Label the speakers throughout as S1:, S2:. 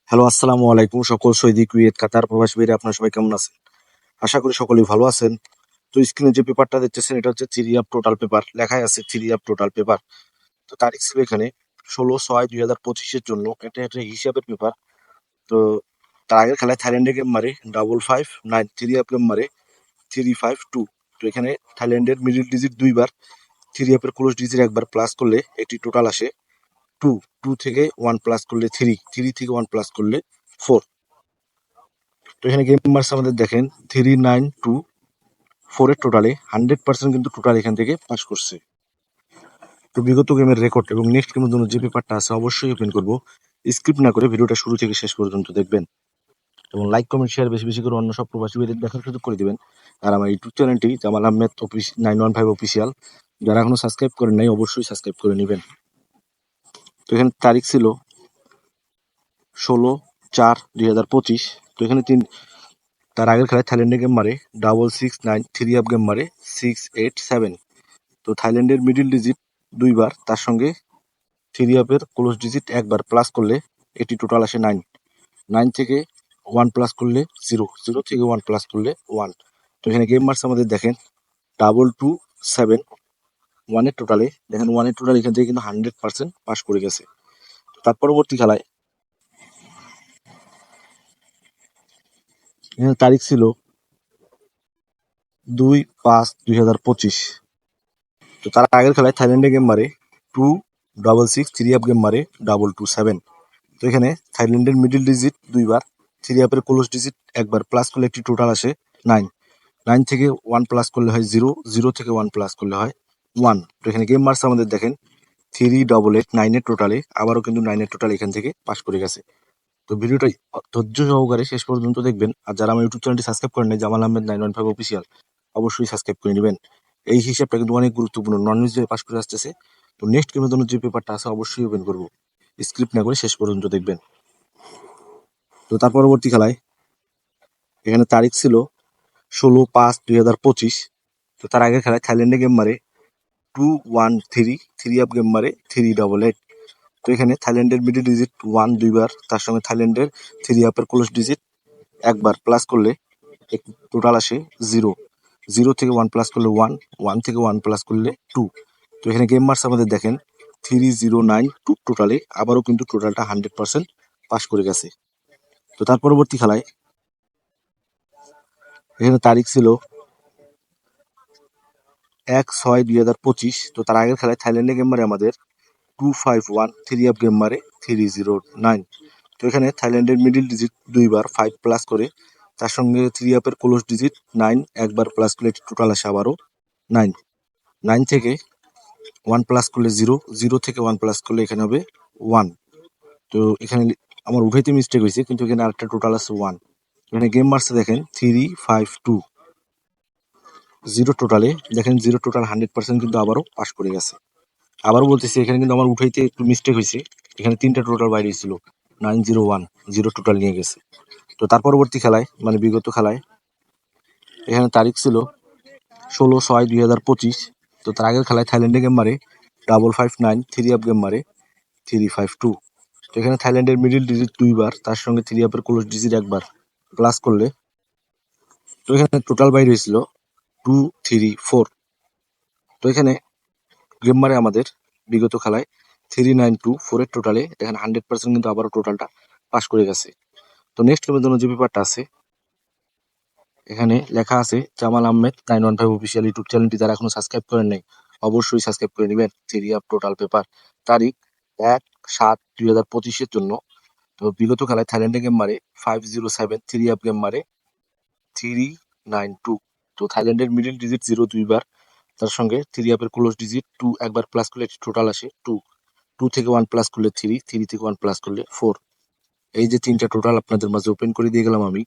S1: Hello, আসসালামু আলাইকুম। সকল সৌদি, কুয়েত, কাতার প্রবাসী ভাইরা আপনারা সবাই কেমন আছেন? আশা করি সকলেই ভালো আছেন। তো স্ক্রিনে যে পেপারটা দেখতেছেন এটা হচ্ছে থ্রি আপ টোটাল পেপার। লেখাই আছে থ্রি আপ টোটাল পেপার। তো তারিখ ছিল এখানে 16/6/2025 জন্য। এটা একটা হিসাবের পেপার। তো তার আগের খেলায় থাইল্যান্ডে গেম মারে 559, থ্রি আপ গেম মারে 352। তো এখানে থাইল্যান্ডের মিডল ডিজিট দুইবার, থ্রি আপের ক্লোজ ডিজিট একবার প্লাস করলে একটি টোটাল আসে টু। টু থেকে ওয়ান প্লাস করলে থ্রি, থ্রি থেকে ওয়ান প্লাস করলে ফোর। তো এখানে গেম মার্কস আমাদের দেখেন 3, 9, 2, 4 এর টোটালে 100% কিন্তু টোটাল এখান থেকে পাস করছে। তো বিগত গেমের রেকর্ড এবং নেক্সট গেমের জন্য যে পেপারটা আছে অবশ্যই ওপেন করবো। স্কিপ না করে ভিডিওটা শুরু থেকে শেষ পর্যন্ত দেখবেন এবং লাইক কমেন্ট শেয়ার বেশি বেশি করে অন্য সব প্রবাসী ভাইদের দেখার সুযোগ করে দিবেন। আর আমার ইউটিউব চ্যানেলটি জামাল আহমেদ 915 অফিসিয়াল, যারা এখনো সাবস্ক্রাইব করেন নাই অবশ্যই সাবস্ক্রাইব করে নেবেন। তো এখানে তারিখ ছিল 16/4/2025। তো এখানে তার আগের খেলায় থাইল্যান্ডে গেম মারে 669, থ্রি আপ গেম মারে 687। তো থাইল্যান্ডের মিডল ডিজিট দুইবার, তার সঙ্গে থ্রি আপের ক্লোজ ডিজিট একবার প্লাস করলে এটি টোটাল আসে 9। 9 থেকে ওয়ান প্লাস করলে জিরো, জিরো থেকে ওয়ান প্লাস করলে ওয়ান। তো এখানে গেম মার্কস আমাদের দেখেন 227। ওয়ানের টোটালে দেখেন, ওয়ানের টোটাল এখান থেকে কিন্তু 100% পাস করে গেছে। তার পরবর্তী খেলায় এখানে তারিখ ছিল 2/5/2025। তো তার আগের খেলায় থাইল্যান্ডে গেম মারে 266, থ্রি আপ গেম মারে 227। তো এখানে থাইল্যান্ডের মিডল ডিজিট দুইবার, থ্রি আপের ক্লোজ ডিজিট একবার প্লাস করলে একটি টোটাল আসে 9। 9 থেকে ওয়ান প্লাস করলে হয় জিরো, জিরো থেকে ওয়ান প্লাস করলে হয় ওয়ান। তো এখানে গেম মার্কস আমাদের দেখেন 388, 9-এর টোটালে আবারও কিন্তু 9-এর টোটাল এখান থেকে পাস করে গেছে। তো ভিডিওটা ধৈর্য সহকারে শেষ পর্যন্ত দেখবেন। আর যারা আমার ইউটিউব চ্যানেলটি সাবস্ক্রাইব করেন নাই, জামাল আহমেদ 915 অফিসিয়াল, অবশ্যই সাবস্ক্রাইব করে নেবেন। এই হিসাবটা কিন্তু অনেক গুরুত্বপূর্ণ, নন হিসেবে পাস করে আসতেছে। তো নেক্সট গেমের জন্য যে পেপারটা আছে অবশ্যই ওপেন করবো। স্ক্রিপ্ট না করে শেষ পর্যন্ত দেখবেন। তো তার পরবর্তী খেলায় এখানে তারিখ ছিল 16/5/2025। তো তার আগের খেলায় থাইল্যান্ডে গেম মারে 213, থ্রি আপ গেম মারে 388। তো এখানে থাইল্যান্ডের মিডল ডিজিট ওয়ান দুইবার, তার সঙ্গে থাইল্যান্ডের থ্রি আপের ক্লোজ ডিজিট একবার প্লাস করলে টোটাল আসে জিরো। জিরো থেকে ওয়ান প্লাস করলে ওয়ান, ওয়ান থেকে ওয়ান প্লাস করলে টু। তো এখানে গেম মার্কস আমাদের দেখেন 3092 টোটালে আবারও কিন্তু টোটালটা 100% পাস করে গেছে। তো তার পরবর্তী খেলায় এখানে তারিখ ছিল 1/6/2025। তো তার আগের খেলায় থাইল্যান্ডে গেম মারে আমাদের 251, থ্রি আপ গেম মারে 309। তো এখানে থাইল্যান্ডের মিডল ডিজিট দুইবার ফাইভ প্লাস করে, তার সঙ্গে থ্রি আপের ক্লোজ ডিজিট নাইন একবার প্লাস করলে টোটাল আসে আবারও নাইন। নাইন থেকে ওয়ান প্লাস করলে জিরো, জিরো থেকে ওয়ান প্লাস করলে এখানে হবে ওয়ান। তো এখানে আমার উভয়তে মিস্টেক হয়েছে, কিন্তু এখানে আরেকটা টোটাল আছে ওয়ান। এখানে গেম মারছে দেখেন 352। জিরো টোটালে দেখেন, জিরো টোটাল 100% কিন্তু আবারও পাস করে গেছে। আবারও বলতেছি, এখানে কিন্তু আমার উঠাইতে একটু মিস্টেক হয়েছে। এখানে তিনটা টোটাল বাইরে ছিল, 901, জিরো টোটাল নিয়ে গেছে। তো তার পরবর্তী খেলায় মানে বিগত খেলায় এখানে তারিখ ছিল 16/6/2025। তো তার আগের খেলায় থাইল্যান্ডে গেম মারে 559, থ্রি আপ গেম মারে 352। তো এখানে থাইল্যান্ডের মিডল ডিজিট দুইবার, তার সঙ্গে থ্রি আপের ক্লোজ ডিজিট একবার প্লাস করলে, তো এখানে টোটাল বাইরে হয়েছিল 234। তো এখানে গেম মারে আমাদের বিগত খেলায় 3924 এর টোটালে দেখেন 100% কিন্তু আবারও টোটালটা পাস করে গেছে। তো নেক্সট গেমের জন্য যে পেপারটা আছে এখানে লেখা আছে জামাল আহমেদ 915 অফিসিয়াল ইউটিউব চ্যানেলটি যারা এখনো সাবস্ক্রাইব করেন নাই অবশ্যই সাবস্ক্রাইব করে নেবেন। থ্রি আপ টোটাল পেপার, তারিখ 1/7/2025 জন্য। তো বিগত খেলায় থাইল্যান্ডে গেম মারে 507, থ্রি আপ গেম মারে 392। তো থাইল্যান্ডের মিডল ডিজিট জিরো দুইবার, তার সঙ্গে থ্রি আপের ক্লোজ ডিজিট টু একবার প্লাস করলে টোটাল আসে টু। টু থেকে ওয়ান প্লাস করলে থ্রি, থ্রি থেকে ওয়ান প্লাস করলে ফোর। এই যে তিনটা টোটাল আপনাদের মাঝে ওপেন করে দিয়ে গেলাম আমি।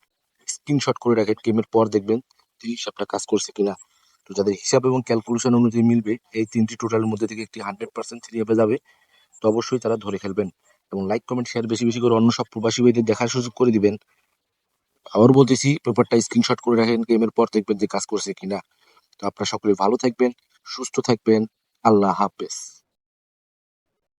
S1: স্ক্রিনশট করে রাখেন, গেমের পর দেখবেন হিসাবটা কাজ করছে কিনা। তো যাদের হিসাব এবং ক্যালকুলেশন অনুযায়ী মিলবে, এই তিনটি টোটালের মধ্যে থেকে একটি 100% থ্রি আপে যাবে। তো অবশ্যই তারা ধরে খেলবেন এবং লাইক কমেন্ট শেয়ার বেশি বেশি করে অন্য সব প্রবাসী ভাইদের দেখার সুযোগ করে দিবেন। আবার বলতেছি, পেপারটা স্ক্রিনশট করে রাখেন, গেমের পর দেখবেন যে কাজ করছে কিনা। তো আপনারা সকলে ভালো থাকবেন, সুস্থ থাকবেন। আল্লাহ হাফেজ।